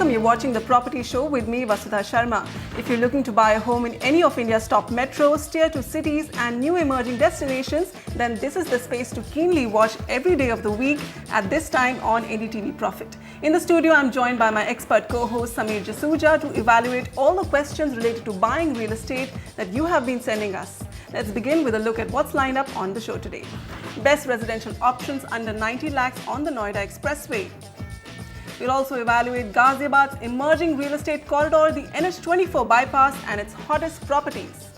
welcome. You're watching The Property Show with me, Vasudha Sharma. If you're looking to buy a home in any of India's top metros, tier 2 cities and new emerging destinations, then this is the space to keenly watch every day of the week at this time on NDTV Profit. In the studio, I'm joined by my expert co-host Sameer Jasuja to evaluate all the questions related to buying real estate that you have been sending us. Let's begin with a look at what's lined up on the show today. Best residential options under 90 lakhs on the Noida Expressway. We'll also evaluate Ghaziabad's emerging real estate corridor, the NH24 bypass and its hottest properties.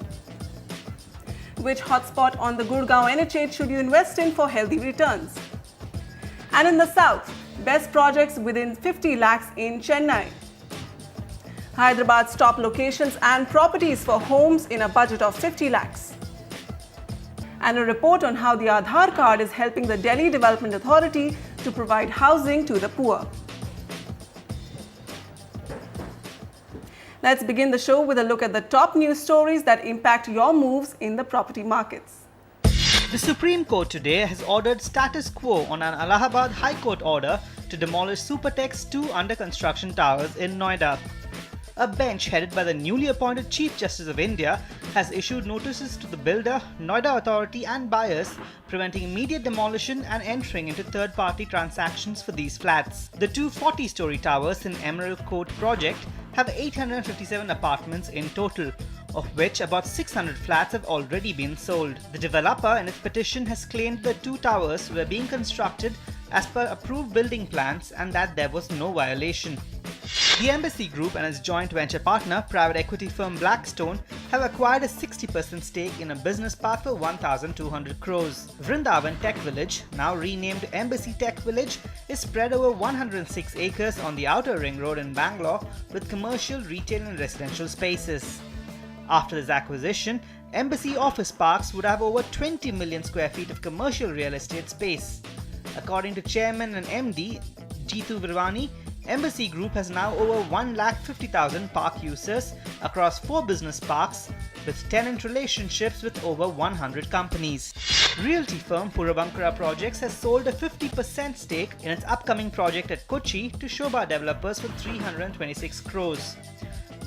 Which hotspot on the Gurgaon NH8 should you invest in for healthy returns? And in the south, best projects within 50 lakhs in Chennai. Hyderabad's top locations and properties for homes in a budget of 50 lakhs. And a report on how the Aadhaar card is helping the Delhi Development Authority to provide housing to the poor. Let's begin the show with a look at the top news stories that impact your moves in the property markets. The Supreme Court today has ordered status quo on an Allahabad High Court order to demolish Supertech's 2 under-construction towers in Noida. A bench headed by the newly appointed Chief Justice of India has issued notices to the builder, Noida Authority and buyers, preventing immediate demolition and entering into third-party transactions for these flats. The 2 40-story towers in Emerald Court project have 857 apartments in total, of which about 600 flats have already been sold. The developer in its petition has claimed the 2 towers were being constructed as per approved building plans and that there was no violation. The Embassy Group and its joint venture partner, private equity firm Blackstone, have acquired a 60% stake in a business park for 1,200 crores. Vrindavan Tech Village, now renamed Embassy Tech Village, is spread over 106 acres on the outer ring road in Bangalore with commercial, retail and residential spaces. After this acquisition, Embassy Office Parks would have over 20 million square feet of commercial real estate space. According to Chairman and MD Jeetu Virwani, Embassy Group has now over 150,000 park users across 4 business parks with tenant relationships with over 100 companies. Realty firm Puravankara Projects has sold a 50% stake in its upcoming project at Kochi to Shobha developers for 326 crores.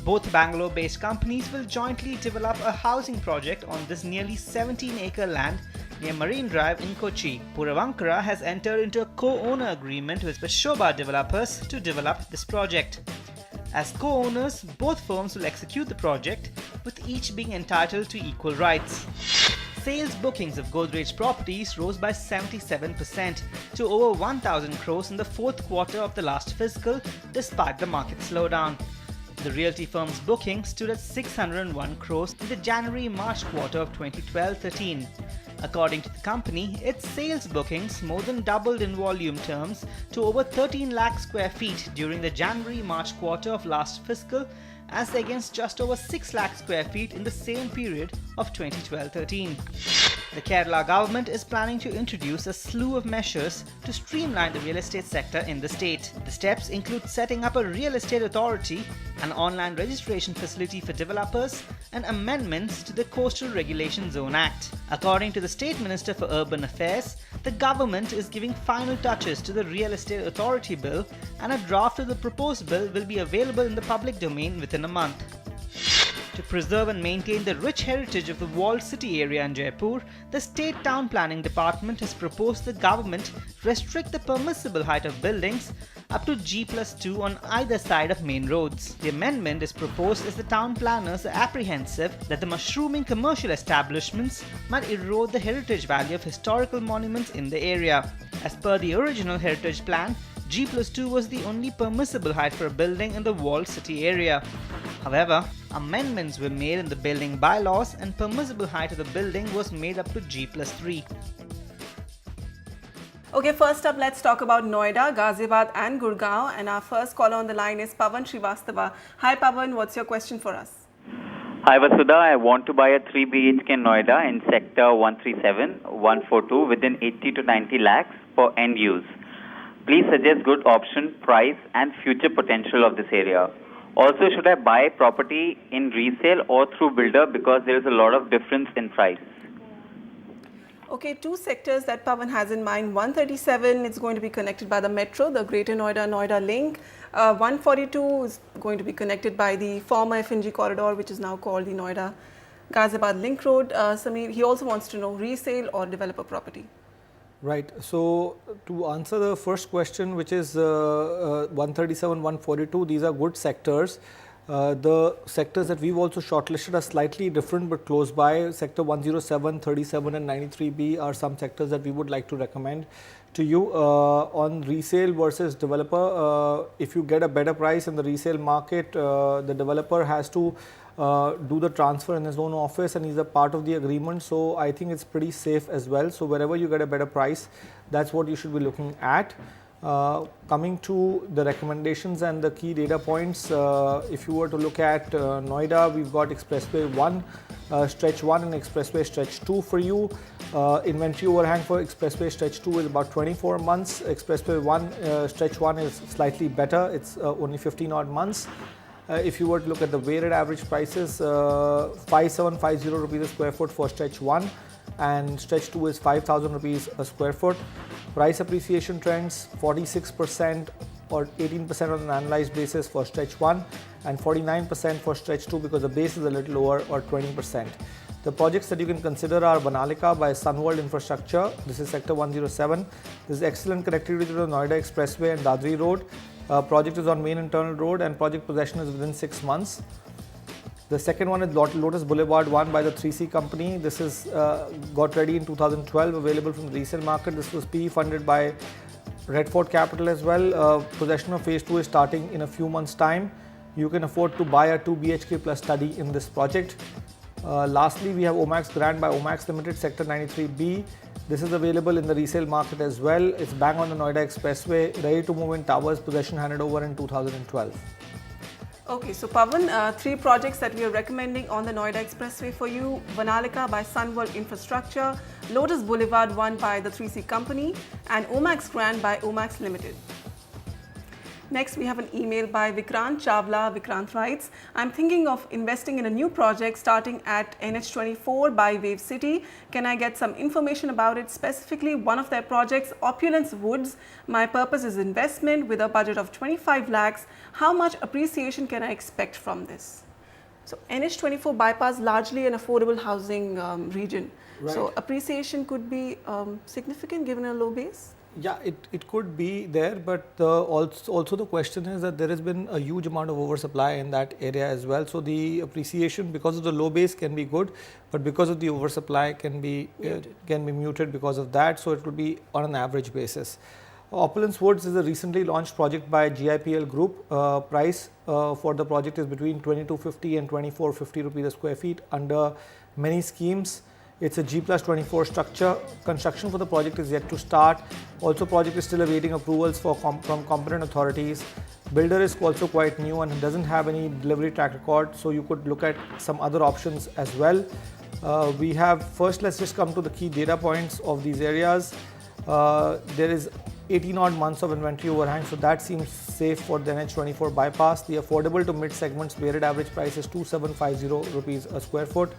Both Bangalore-based companies will jointly develop a housing project on this nearly 17-acre land near Marine Drive in Kochi. Puravankara has entered into a co-owner agreement with Shobha developers to develop this project. As co-owners, both firms will execute the project, with each being entitled to equal rights. Sales bookings of Godrej properties rose by 77% to over 1,000 crores in the 4th quarter of the last fiscal, despite the market slowdown. The realty firm's bookings stood at 601 crores in the January-March quarter of 2012-13. According to the company, its sales bookings more than doubled in volume terms to over 13 lakh square feet during the January-March quarter of last fiscal, as against just over 6 lakh square feet in the same period of 2012-13. The Kerala government is planning to introduce a slew of measures to streamline the real estate sector in the state. The steps include setting up a real estate authority, an online registration facility for developers, and amendments to the Coastal Regulation Zone Act. According to the State Minister for Urban Affairs, the government is giving final touches to the Real Estate Authority Bill, and a draft of the proposed bill will be available in the public domain within a month. To preserve and maintain the rich heritage of the walled city area in Jaipur, the State Town Planning Department has proposed the government restrict the permissible height of buildings up to G+2 on either side of main roads. The amendment is proposed as the town planners are apprehensive that the mushrooming commercial establishments might erode the heritage value of historical monuments in the area. As per the original heritage plan, G+2 was the only permissible height for a building in the walled city area. However, amendments were made in the building bylaws and permissible height of the building was made up to G+3. Okay, first up, let's talk about Noida, Ghaziabad and Gurgaon. And our first caller on the line is Pawan Srivastava. Hi Pawan, what's your question for us? Hi Vasudha, I want to buy a 3 BHK in Noida in sector 137, 142 within 80 to 90 lakhs for end use. Please suggest good option, price and future potential of this area. Also, should I buy property in resale or through builder because there is a lot of difference in price? Okay, two sectors that Pawan has in mind. 137, it's going to be connected by the metro, the Greater Noida link. 142 is going to be connected by the former FNG corridor, which is now called the Noida Ghaziabad link road. Sameer, he also wants to know resale or developer property. Right. So, to answer the first question, which is 137, 142, these are good sectors. The sectors that we've also shortlisted are slightly different but close by. Sector 107, 37 and 93B are some sectors that we would like to recommend to you. On resale versus developer, if you get a better price in the resale market, the developer has to do the transfer in his own office and he's a part of the agreement. So, I think it's pretty safe as well. So, wherever you get a better price, that's what you should be looking at. Coming to the recommendations and the key data points, if you were to look at Noida, we've got Expressway 1, Stretch 1 and Expressway Stretch 2 for you. Inventory overhang for Expressway Stretch 2 is about 24 months. Expressway 1, Stretch 1 is slightly better, it's only 15 odd months. If you were to look at the weighted average prices, 5750 rupees a square foot for Stretch 1 and Stretch 2 is 5000 rupees a square foot. Price appreciation trends 46% or 18% on an annualized basis for Stretch 1 and 49% for Stretch 2 because the base is a little lower, or 20%. The projects that you can consider are Banalika by Sunworld Infrastructure. This is sector 107. This is excellent connectivity to the Noida Expressway and Dadri Road. Project is on main internal road and project possession is within 6 months. The second one is Lotus Boulevard 1 by the 3C company. This is got ready in 2012, available from the resale market. This was PE funded by Redford Capital as well. Possession of phase 2 is starting in a few months' time. You can afford to buy a 2 BHK plus study in this project. Lastly, we have Omax Grand by Omax Limited, Sector 93B. This is available in the resale market as well. It's bang on the Noida Expressway, ready to move in towers, possession handed over in 2012. Okay, so Pawan, 3 projects that we are recommending on the Noida Expressway for you. Vanalika by Sunworld Infrastructure, Lotus Boulevard 1 by the 3C company and Omax Grand by Omax Limited. Next, we have an email by Vikrant Chawla. Vikrant writes, I'm thinking of investing in a new project starting at NH24 by Wave City. Can I get some information about it? Specifically, one of their projects, Opulence Woods. My purpose is investment with a budget of 25 lakhs. How much appreciation can I expect from this? So, NH24 bypass, largely an affordable housing region. Right. So, appreciation could be significant given a low base? Yeah, it could be there, but also the question is that there has been a huge amount of oversupply in that area as well. So the appreciation because of the low base can be good, but because of the oversupply can be muted because of that. So it will be on an average basis. Opulence Woods is a recently launched project by GIPL Group. Price for the project is between 2250 and 2450 rupees a square feet under many schemes. It's a G+24 structure. Construction for the project is yet to start. Also, project is still awaiting approvals from competent authorities. Builder is also quite new and doesn't have any delivery track record, so you could look at some other options as well. Let's just come to the key data points of these areas. There is 18 odd months of inventory overhang, so that seems safe for the NH24 bypass. The affordable to mid segments weighted average price is 2750 rupees a square foot.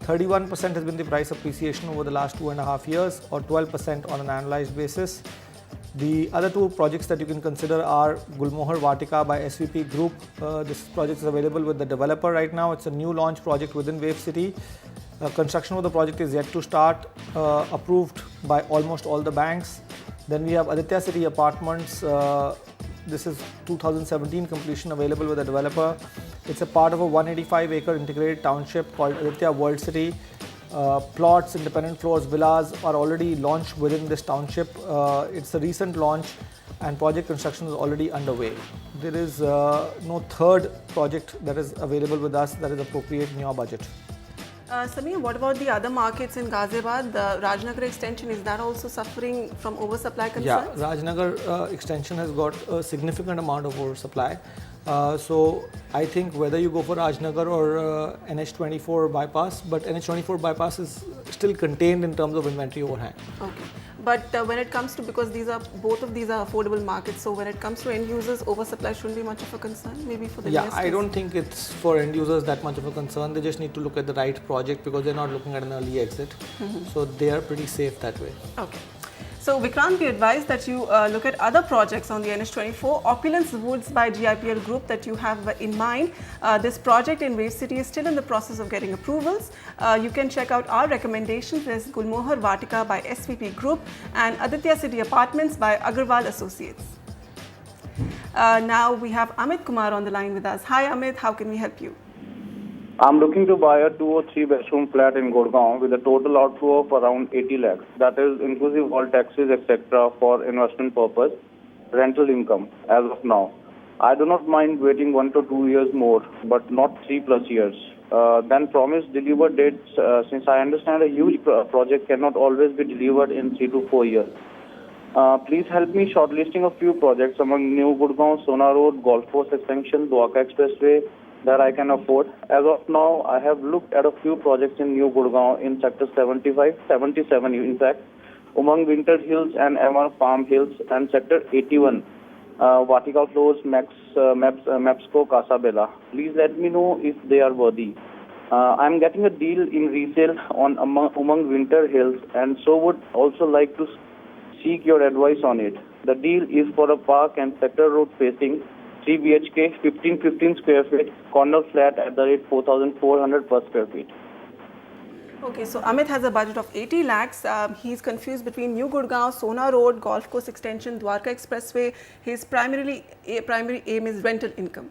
31% has been the price appreciation over the last 2.5 years, or 12% on an annualized basis. The other 2 projects that you can consider are Gulmohar Vatika by SVP Group. This project is available with the developer right now. It's a new launch project within Wave City. Construction of the project is yet to start, approved by almost all the banks. Then we have Aditya City Apartments. This is 2017 completion, available with the developer. It's a part of a 185-acre integrated township called Aditya World City. Plots, independent floors, villas are already launched within this township. It's a recent launch and project construction is already underway. There is no third project that is available with us that is appropriate in your budget. Sameer, what about the other markets in Ghaziabad? The Rajnagar extension, is that also suffering from oversupply concerns? Yeah, Rajnagar extension has got a significant amount of oversupply. So I think whether you go for Rajnagar or NH24 bypass, but NH24 bypass is still contained in terms of inventory overhang. Okay. But when it comes to, because both of these are affordable markets, so when it comes to end users, oversupply shouldn't be much of a concern, maybe for the investors? I don't think it's for end users that much of a concern. They just need to look at the right project because they're not looking at an early exit. So they are pretty safe that way. Okay. So Vikrant, we advise that you look at other projects on the NH24. Opulence Woods by GIPL Group that you have in mind. This project in Wave City is still in the process of getting approvals. You can check out our recommendations. There's Gulmohar Vatika by SVP Group and Aditya City Apartments by Agarwal Associates. Now we have Amit Kumar on the line with us. Hi Amit, how can we help you? I'm looking to buy a 2 or 3 bedroom flat in Gurgaon with a total outflow of around 80 lakhs. That is inclusive all taxes, etc. for investment purpose, rental income as of now. I do not mind waiting 1 to 2 years more, but not 3+ years. Then promise deliver dates, since I understand a huge project cannot always be delivered in 3 to 4 years. Please help me shortlisting a few projects among New Gurgaon, Sona Road, Golf Course Extension, Dwarka Expressway, that I can afford. As of now, I have looked at a few projects in New Gurgaon in sector 75, 77 in fact, Umang Winter Hills and MR Palm Hills, and sector 81, Vatika Close, Mapsco, Casabella. Please let me know if they are worthy. I'm getting a deal in resale on Umang Winter Hills and so would also like to seek your advice on it. The deal is for a park and sector road facing 3 BHK, 15 square feet, corner flat at the rate 4,400 per square feet. Okay, so Amit has a budget of 80 lakhs. He's confused between New Gurgaon, Sona Road, Golf Course Extension, Dwarka Expressway. His primary aim is rental income.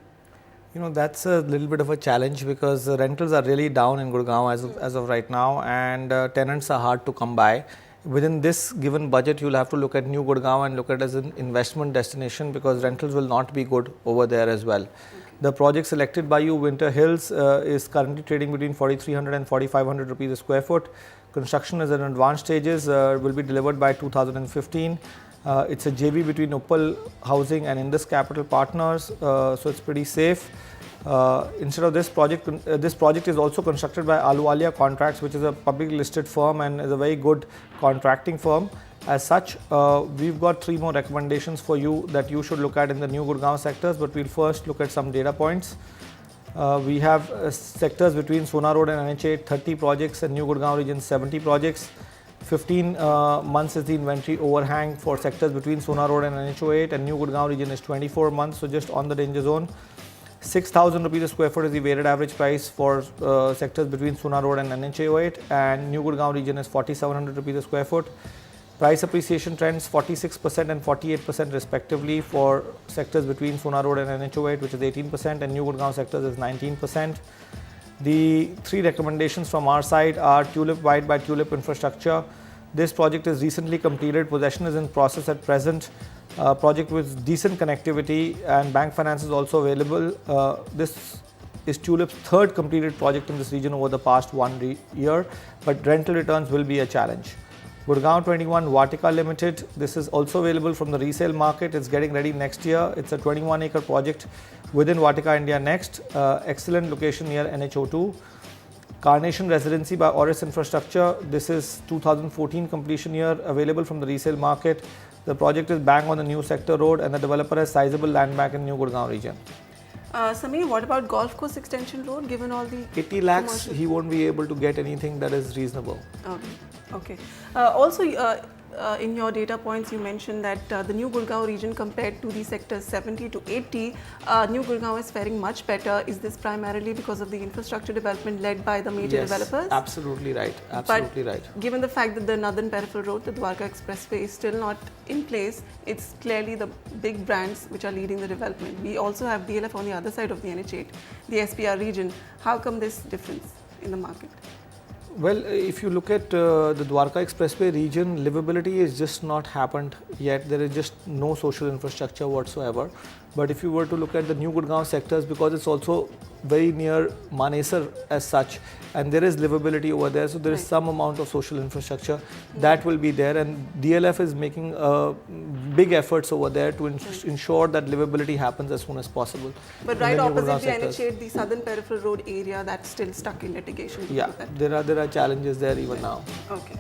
You know, that's a little bit of a challenge because rentals are really down in Gurgaon as of right now, and tenants are hard to come by. Within this given budget, you'll have to look at New Gurgaon and look at it as an investment destination because rentals will not be good over there as well. The project selected by you, Winter Hills, is currently trading between 4,300 and 4,500 rupees a square foot. Construction is in advanced stages, will be delivered by 2015. It's a JV between Uppal Housing and Indus Capital Partners, so it's pretty safe. Instead of this project is also constructed by Ahluwalia Contracts, which is a publicly listed firm and is a very good contracting firm. As such, we've got 3 more recommendations for you that you should look at in the New Gurgaon sectors, but we'll first look at some data points. We have sectors between Sona Road and NH8, 30 projects, and New Gurgaon region 70 projects. 15 months is the inventory overhang for sectors between Sona Road and NH08, and New Gurgaon region is 24 months, so just on the danger zone. 6,000 rupees a square foot is the weighted average price for sectors between Sona Road and NH08, and New Gurgaon region is 4,700 rupees a square foot. Price appreciation trends 46% and 48% respectively for sectors between Sona Road and NH08, which is 18%, and New Gurgaon sectors is 19%. The 3 recommendations from our side are Tulip White by Tulip Infrastructure. This project is recently completed. Possession is in process at present. Project with decent connectivity and bank finance is also available. This is Tulip's 3rd completed project in this region over the past 1 year, but rental returns will be a challenge. Gurgaon 21 Vatika Limited, this is also available from the resale market. It's getting ready next year. It's a 21-acre project within Vatika India Next. Excellent location near NH02. Carnation Residency by Oris Infrastructure. This is 2014 completion year, available from the resale market. The project is bang on the new sector road and the developer has sizable land bank in New Gurgaon region. Samir, what about Golf Course Extension Road, given all the 80 lakhs, he won't be able to get anything that is reasonable. Okay. Also, in your data points, you mentioned that the New Gurgaon region compared to the sectors 70 to 80, New Gurgaon is faring much better. Is this primarily because of the infrastructure development led by the major developers? Absolutely right. Absolutely right. Given the fact that the Northern Peripheral Road, the Dwarka Expressway, is still not in place, it's clearly the big brands which are leading the development. We also have DLF on the other side of the NH8, the SPR region. How come this difference in the market? Well, if you look at the Dwarka Expressway region, livability has just not happened yet. There is just no social infrastructure whatsoever. But if you were to look at the New Gurgaon sectors, because it's also very near Manesar as such, and there is livability over there, so there is some amount of social infrastructure that will be there, and DLF is making big efforts over there to ensure that livability happens as soon as possible. But right opposite the NH8, the Southern Peripheral Road area, that's still stuck in litigation. Yeah, there are challenges there even now. Okay.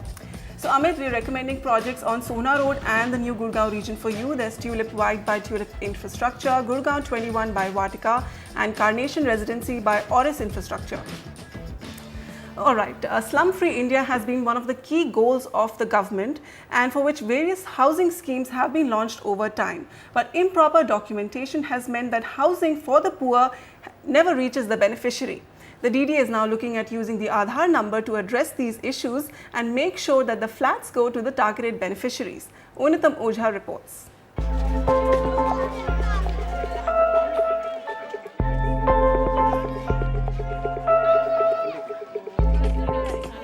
So Amit, we're recommending projects on Sona Road and the new Gurgaon region for you. There's Tulip White by Tulip Infrastructure, Gurgaon 21 by Vatika, and Carnation Residency by Oris Infrastructure. Alright, slum-free India has been one of the key goals of the government and for which various housing schemes have been launched over time. But improper documentation has meant that housing for the poor never reaches the beneficiary. The DDA is now looking at using the Aadhaar number to address these issues and make sure that the flats go to the targeted beneficiaries. Unitam Ojha reports.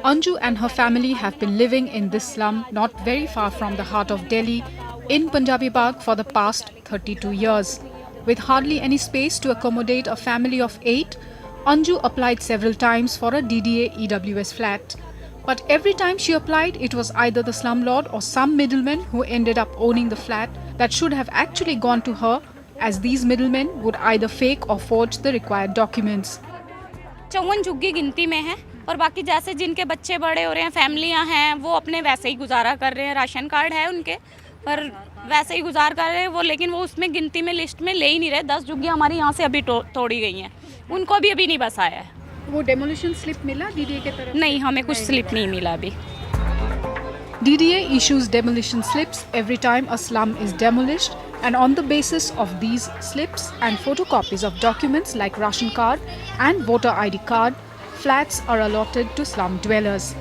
Anju and her family have been living in this slum not very far from the heart of Delhi in Punjabi Bagh for the past 32 years. With hardly any space to accommodate a family of 8, Anju applied several times for a DDA EWS flat. But every time she applied, it was either the slumlord or some middleman who ended up owning the flat that should have actually gone to her, as these middlemen would either fake or forge the required documents. 54 झुग्गी गिनती में है और बाकी जैसे जिनके बच्चे बड़े हो रहे हैं, फैमिलियां हैं, वो अपने वैसे ही गुजारा कर रहे हैं. राशन कार्ड है उनके पर वैसे ही गुजार कर रहे हैं वो, लेकिन वो उसमें गिनती में लिस्ट में ले ही नहीं रहे. 10 झुग्गियां हमारी यहाँ से अभी तोड़ी गई हैं, उनको अभी नहीं बस आया है. वो डेमोलिशन स्लिप मिला डीडीए के तरफ? नहीं, हमें कुछ स्लिप नहीं मिला अभी. DDA issues demolition slips every time a slum is demolished, and on the basis of these slips and photocopies of documents like ration card and voter ID card, flats are allotted to slum dwellers.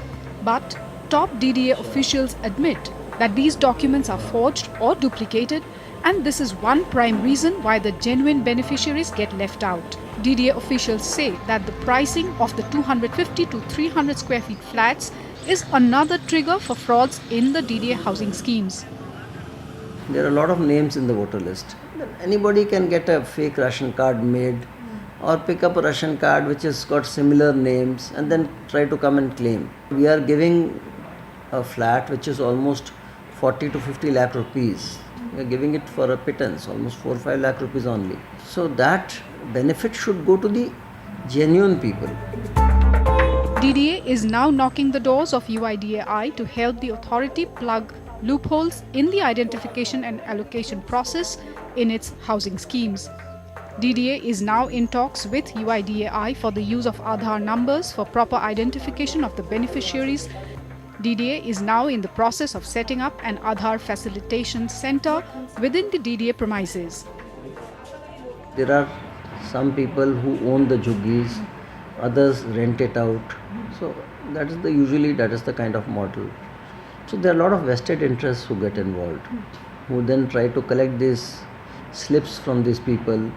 But top DDA officials admit that these documents are forged or duplicated, and this is one prime reason why the genuine beneficiaries get left out. DDA officials say that the pricing of the 250 to 300 square feet flats is another trigger for frauds in the DDA housing schemes. There are a lot of names in the voter list. Anybody can get a fake ration card made or pick up a ration card which has got similar names and then try to come and claim. We are giving a flat which is almost 40 to 50 lakh rupees. We are giving it for a pittance, almost 4-5 lakh rupees only. So that benefit should go to the genuine people. DDA is now knocking the doors of UIDAI to help the authority plug loopholes in the identification and allocation process in its housing schemes. DDA is now in talks with UIDAI for the use of Aadhaar numbers for proper identification of the beneficiaries. DDA is now in the process of setting up an Aadhaar facilitation center within the DDA premises. There are some people who own the jhuggis, others rent it out. So that is the kind of model. So there are a lot of vested interests who get involved, who then try to collect these slips from these people,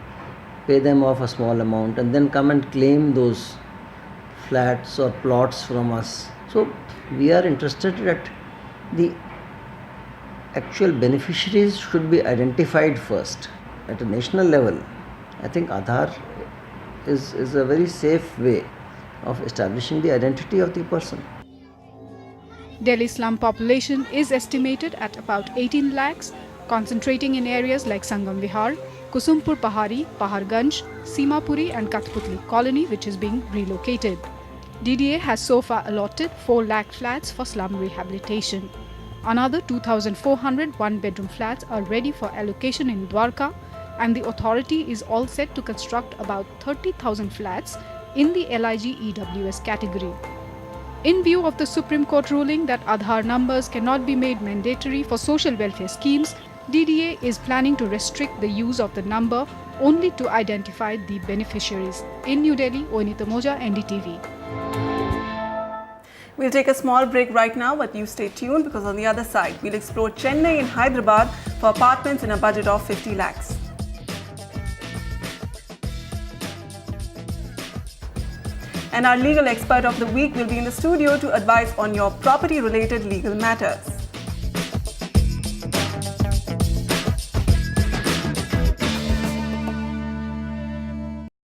pay them off a small amount and then come and claim those flats or plots from us. So we are interested that the actual beneficiaries should be identified first. At a national level, I think Aadhaar is a very safe way of establishing the identity of the person. Delhi slum population is estimated at about 18 lakhs, concentrating in areas like Sangam Vihar, Kusumpur Pahari, Paharganj, Simapuri and Kathputli colony, which is being relocated. DDA has so far allotted 4 lakh flats for slum rehabilitation. Another 2,400 one-bedroom flats are ready for allocation in Dwarka, and the authority is all set to construct about 30,000 flats in the LIG EWS category. In view of the Supreme Court ruling that Aadhaar numbers cannot be made mandatory for social welfare schemes, DDA is planning to restrict the use of the number only to identify the beneficiaries. In New Delhi, Oinita Moja, NDTV. We'll take a small break right now, but you stay tuned because on the other side, we'll explore Chennai and Hyderabad for apartments in a budget of 50 lakhs. And our legal expert of the week will be in the studio to advise on your property-related legal matters.